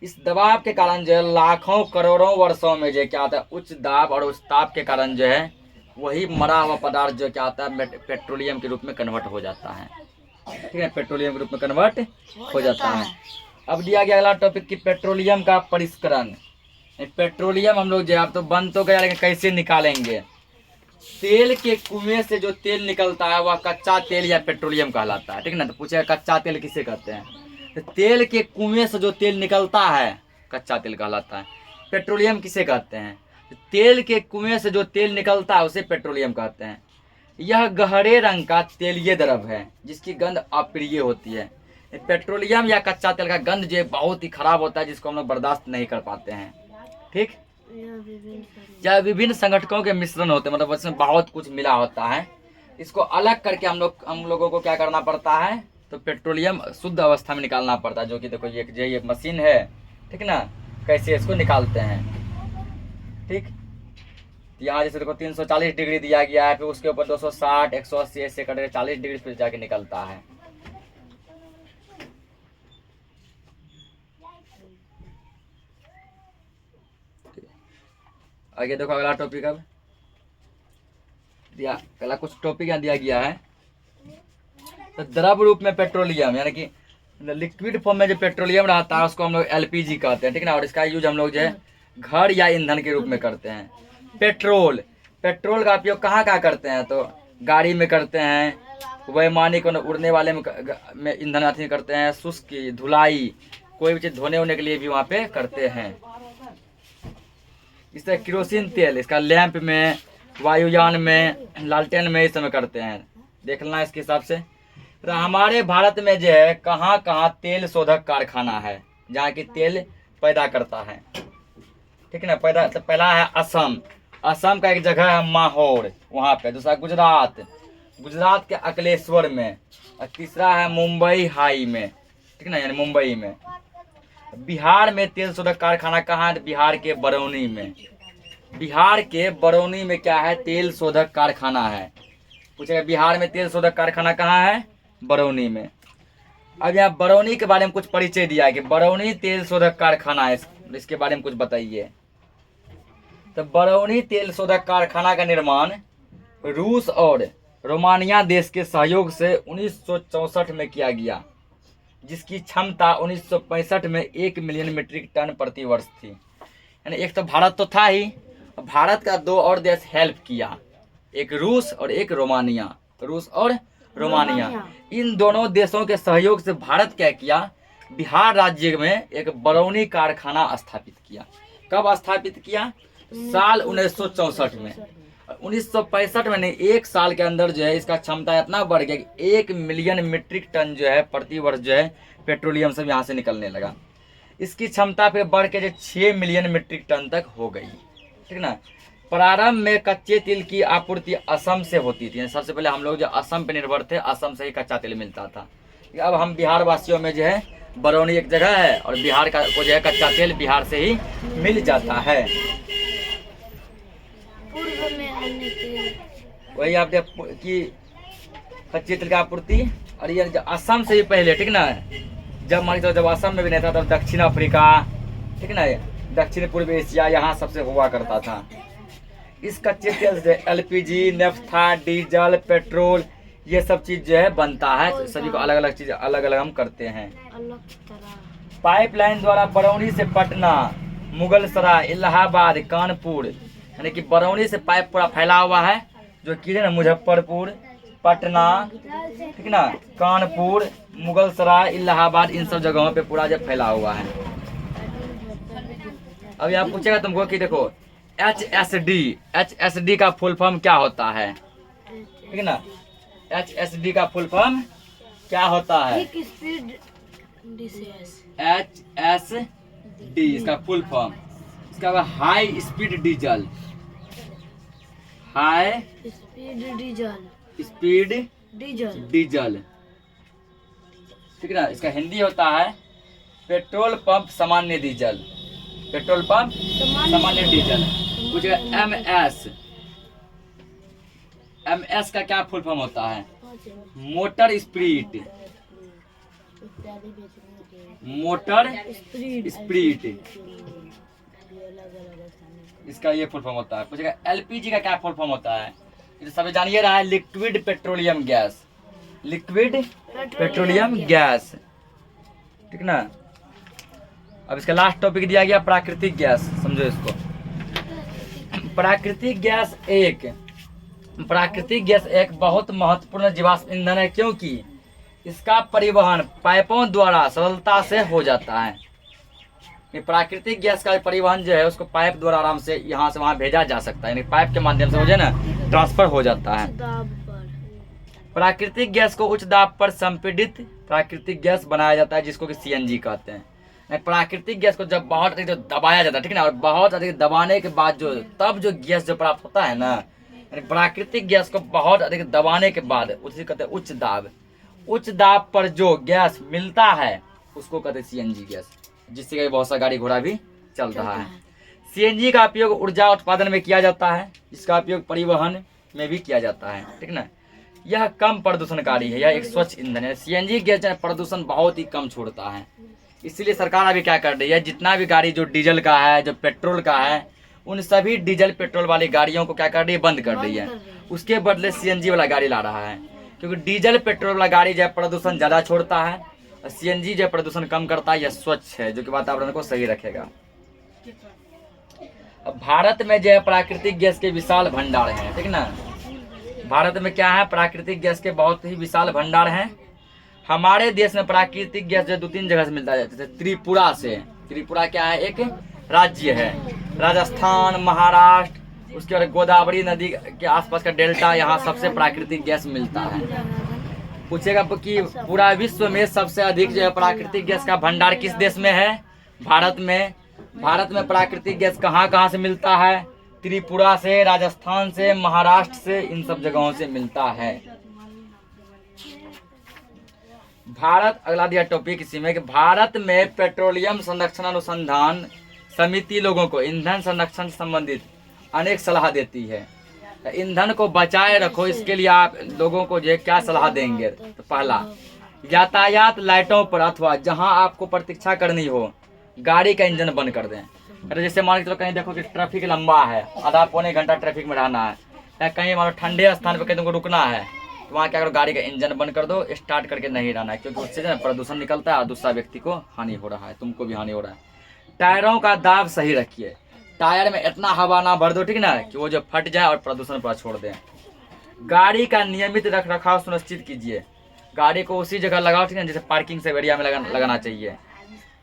इस दबाव के कारण जो है लाखों करोड़ों वर्षों में जो क्या होता है उच्च दाब, और उस ताप के कारण जो है वही मरा हुआ पदार्थ जो क्या होता है पेट्रोलियम के रूप में कन्वर्ट हो जाता है, ठीक है, पेट्रोलियम के रूप में कन्वर्ट हो जाता है। अब दिया गया अगला टॉपिक कि पेट्रोलियम का परिष्करण। पेट्रोलियम हम लोग जो है अब तो बंद तो गया, लेकिन कैसे निकालेंगे। तेल के कुएं से जो तेल निकलता है वह कच्चा तेल या पेट्रोलियम कहलाता है, ठीक है ना। तो पूछेगा कच्चा तेल किसे कहते हैं, तो तेल के कुएं से जो तेल निकलता है कच्चा तेल कहलाता है। पेट्रोलियम किसे कहते हैं, तो तेल के कुएं से जो तेल निकलता है उसे पेट्रोलियम कहते हैं। यह गहरे रंग का तेलीय द्रव है जिसकी गंध अप्रिय होती है। पेट्रोलियम या कच्चा तेल का गंध जो है बहुत ही खराब होता है, जिसको हम लोग बर्दाश्त नहीं कर पाते हैं, ठीक। यह विभिन्न संगठनों के मिश्रण होते हैं, मतलब उसमें बहुत कुछ मिला होता है। इसको अलग करके हम लोगों को क्या करना पड़ता है, तो पेट्रोलियम शुद्ध अवस्था में निकालना पड़ता है, जो कि देखो ये मशीन है, ठीक ना, कैसे इसको निकालते हैं, ठीक। यहाँ जैसे देखो 340 डिग्री दिया गया है, फिर उसके ऊपर 260, 180 ऐसे करके 40 डिग्री फिर जाके निकलता है। आगे देखो अगला टॉपिक अब दिया, अगला कुछ टॉपिक यहाँ दिया गया है। तो द्रव रूप में पेट्रोलियम यानी कि लिक्विड फॉर्म में जो पेट्रोलियम रहता है उसको हम लोग एलपीजी कहते हैं, ठीक ना। और इसका यूज हम लोग जो है घर या ईंधन के रूप में करते हैं। पेट्रोल का उपयोग कहाँ कहाँ करते हैं, तो गाड़ी में करते हैं, वैमानिक उड़ने वाले में ईंधन अथी करते हैं, शुष्क धुलाई, कोई भी चीज़ धोने होने के लिए भी वहाँ पे करते हैं। इस तरह केरोसिन तेल इसका लैंप में, वायुयान में, लालटेन में इस समय करते हैं, देख लेना इसके हिसाब से। तो हमारे भारत में जो है कहाँ कहाँ तेल शोधक कारखाना है जहाँ की तेल पैदा करता है, ठीक है ना। पैदा तो पहला है असम का एक जगह है माहौर, वहाँ पे। दूसरा गुजरात के अकलेश्वर में। और तीसरा है मुंबई हाई में, ठीक ना, यानी मुंबई में। बिहार में तेल शोधक कारखाना कहाँ है, बिहार के बरौनी में। बिहार के बरौनी में क्या है, तेल शोधक कारखाना है। पूछेगा बिहार में तेल शोधक कारखाना कहाँ है, बरौनी में। अब यहाँ बरौनी के बारे में कुछ परिचय दिया है कि बरौनी तेल शोधक कारखाना है, इसके बारे में कुछ बताइए। तो बरौनी तेल शोधक कारखाना का निर्माण रूस और रोमानिया देश के सहयोग से 1964 में किया गया, जिसकी क्षमता 1965 में 1 मिलियन मीट्रिक टन प्रति वर्ष थी। यानी एक तो भारत तो था ही, भारत का 2 और देश हेल्प किया, एक रूस और एक रोमानिया। रूस और रोमानिया इन दोनों देशों के सहयोग से भारत क्या किया, बिहार राज्य में एक बरौनी कारखाना स्थापित किया। कब स्थापित किया, साल 1964 में। 1965 में नहीं, 1 साल के अंदर जो है इसका क्षमता इतना बढ़ गया कि 1 मिलियन मीट्रिक टन जो है प्रति वर्ष जो है पेट्रोलियम सब यहाँ से निकलने लगा। इसकी क्षमता फिर बढ़ के जो 6 मिलियन मीट्रिक टन तक हो गई, ठीक ना। प्रारंभ में कच्चे तेल की आपूर्ति असम से होती थी। सबसे पहले हम लोग जो असम पे निर्भर थे, असम से ही कच्चा तेल मिलता था। अब हम बिहार वासियों में जो है बरौनी एक जगह है और बिहार का को जो है कच्चा तेल बिहार से ही मिल जाता है। पूर्व में अन्य तेल वही आप कि कच्चे तेल की आपूर्ति, और ये असम से ही पहले, ठीक ना, जब मान लो जब असम में भी नहीं था तब दक्षिण अफ्रीका, ठीक ना, दक्षिण पूर्व एशिया यहाँ सबसे हुआ करता था। इस कच्चे तेल से एलपीजी, नेफ्था, डीजल, पेट्रोल ये सब चीज जो है बनता है। सभी को अलग अलग चीज अलग अलग हम करते हैं। अलग तरह पाइपलाइन द्वारा बरौनी से पटना, मुगलसराय, इलाहाबाद, कानपुर, यानी कि बरौनी से पाइप पूरा फैला हुआ है, जो कि ना मुजफ्फरपुर, पटना, ठीक ना, कानपुर, मुगलसराय, इलाहाबाद, इन सब जगहों पे पूरा जो फैला हुआ है। अब यहाँ पूछेगा तुमको कि देखो HSD का फुल फॉर्म क्या होता है, ठीक है ना। HSD का फुल फॉर्म क्या होता है, एक स्पीड डिसेस HSD इसका फुल फॉर्म, इसका high speed diesel, high speed diesel speed diesel diesel, ठीक है ना। इसका हिंदी होता है पेट्रोल पंप सामान्य डीजल, पेट्रोल पंप सामान्य डीजल। पूछेगा MS MS का क्या फुल फॉर्म होता है? Motor spirit. मोटर स्पिरिट, इसका ये फुल फॉर्म होता है। पूछेगा LPG का क्या फुल फॉर्म होता है? ये तो सभी जानिए रहा है, liquid petroleum gas. Liquid petroleum gas, ठीक ना। अब इसका लास्ट टॉपिक दिया गया प्राकृतिक गैस, समझो इसको। प्राकृतिक गैस एक बहुत महत्वपूर्ण जीवाश्म ईंधन है, क्योंकि इसका परिवहन पाइपों द्वारा सरलता से हो जाता है। ये प्राकृतिक गैस का परिवहन जो है उसको पाइप द्वारा आराम से यहाँ से वहाँ भेजा जा सकता है, यानी पाइप के माध्यम से हो जाए ना, ट्रांसफर हो जाता है। प्राकृतिक गैस को उच्च दाब पर संपीड़ित प्राकृतिक गैस बनाया जाता है, जिसको कि CNG कहते हैं। प्राकृतिक गैस को जब बहुत अधिक जो दबाया जाता है, ठीक ना, और बहुत अधिक दबाने के बाद जो तब जो गैस जो प्राप्त होता है ना, यानी प्राकृतिक गैस को बहुत अधिक दबाने के बाद उसे कहते हैं उच्च दाब। उच्च दाब पर जो गैस मिलता है उसको कहते हैं CNG गैस, जिससे कि बहुत सा गाड़ी घोड़ा भी चल रहा है। CNG का उपयोग ऊर्जा उत्पादन में किया जाता है, इसका उपयोग परिवहन में भी किया जाता है, ठीक ना। यह कम प्रदूषणकारी है, यह एक स्वच्छ ईंधन है। CNG गैस प्रदूषण बहुत ही कम छोड़ता है, इसीलिए सरकार अभी क्या कर रही है, जितना भी गाड़ी जो डीजल का है, जो पेट्रोल का है, उन सभी डीजल पेट्रोल वाली गाड़ियों को क्या कर रही है, बंद कर रही है। उसके बदले CNG वाला गाड़ी ला रहा है, क्योंकि डीजल पेट्रोल वाला गाड़ी जो है प्रदूषण ज़्यादा छोड़ता है और CNG जो है प्रदूषण कम करता है, यह स्वच्छ है, जो कि वातावरण को सही रखेगा। अब भारत में जो है प्राकृतिक गैस के विशाल भंडार हैं, ठीक ना। भारत में क्या है, प्राकृतिक गैस के बहुत ही विशाल भंडार हैं। हमारे देश में प्राकृतिक गैस जो 2-3 जगह से मिलता है, जैसे त्रिपुरा से। त्रिपुरा क्या है, एक राज्य है, राजस्थान, महाराष्ट्र, उसके बाद गोदावरी नदी के आसपास का डेल्टा, यहाँ सबसे प्राकृतिक गैस मिलता है। पूछेगा कि पूरा विश्व में सबसे अधिक जो है प्राकृतिक गैस का भंडार किस देश में है? भारत में। भारत में प्राकृतिक गैस कहाँ कहाँ से मिलता है? त्रिपुरा से, राजस्थान से, महाराष्ट्र से, इन सब जगहों से मिलता है। भारत, अगला दिया टॉपिक इसी में कि भारत में पेट्रोलियम संरक्षण अनुसंधान समिति लोगों को ईंधन संरक्षण से संबंधित अनेक सलाह देती है। ईंधन को बचाए रखो, इसके लिए आप लोगों को जो क्या सलाह देंगे? तो पहला, यातायात लाइटों पर अथवा जहां आपको प्रतीक्षा करनी हो, गाड़ी का इंजन बंद कर दें। अरे जैसे मान के चलो कहीं देखो कि ट्रैफिक लंबा है, आधा पौने घंटा ट्रैफिक में रहना है, या कहीं मानो ठंडे स्थान पर कहीं तुमको रुकना है, तो वहाँ क्या करो, गाड़ी का इंजन बंद कर दो, स्टार्ट करके नहीं रहना है, क्योंकि उससे जो प्रदूषण निकलता है और दूसरा व्यक्ति को हानि हो रहा है, तुमको भी हानि हो रहा है। टायरों का दाब सही रखिए, टायर में इतना हवा ना भर दो, ठीक ना, कि वो जो फट जाए और प्रदूषण पर छोड़ दें। गाड़ी का नियमित रख रखाव सुनिश्चित कीजिए, गाड़ी को उसी जगह लगाओ, ठीक है, जैसे पार्किंग से एरिया में लगाना चाहिए।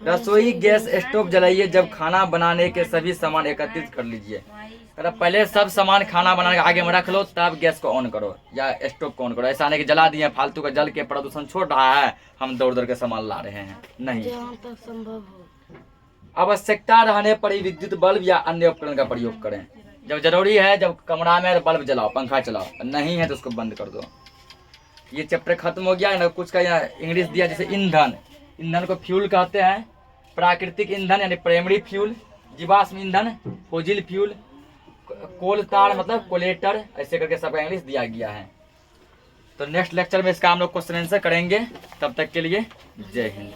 रसोई गैस स्टोव जलाइए जब खाना बनाने के सभी सामान एकत्रित कर लीजिए। अगर पहले सब सामान खाना बनाने के आगे में रख लो, तब गैस को ऑन करो या स्टोव को ऑन करो। ऐसा नहीं कि जला दिए, फालतू का जल के प्रदूषण छोड़ रहा है, हम दौड़ दौड़ के सामान ला रहे हैं, नहीं। जहाँ तक संभव हो। आवश्यकता रहने पर ही विद्युत बल्ब या अन्य उपकरण का प्रयोग करें। जब जरूरी है, जब कमरा में बल्ब जलाओ, पंखा चलाओ, नहीं है तो उसको बंद कर दो। ये चैप्टर खत्म हो गया ना। कुछ का यहाँ इंग्लिश दिया, जैसे ईंधन, ईंधन को फ्यूल कहते हैं। प्राकृतिक ईंधन यानी प्राइमरी फ्यूल, जीवाश्म ईंधन फोजिल फ्यूल, कोल तार मतलब कोलेटर, ऐसे करके सबका इंग्लिश दिया गया है। तो नेक्स्ट लेक्चर में इसका हम लोग क्वेश्चन आंसर करेंगे। तब तक के लिए जय हिंद।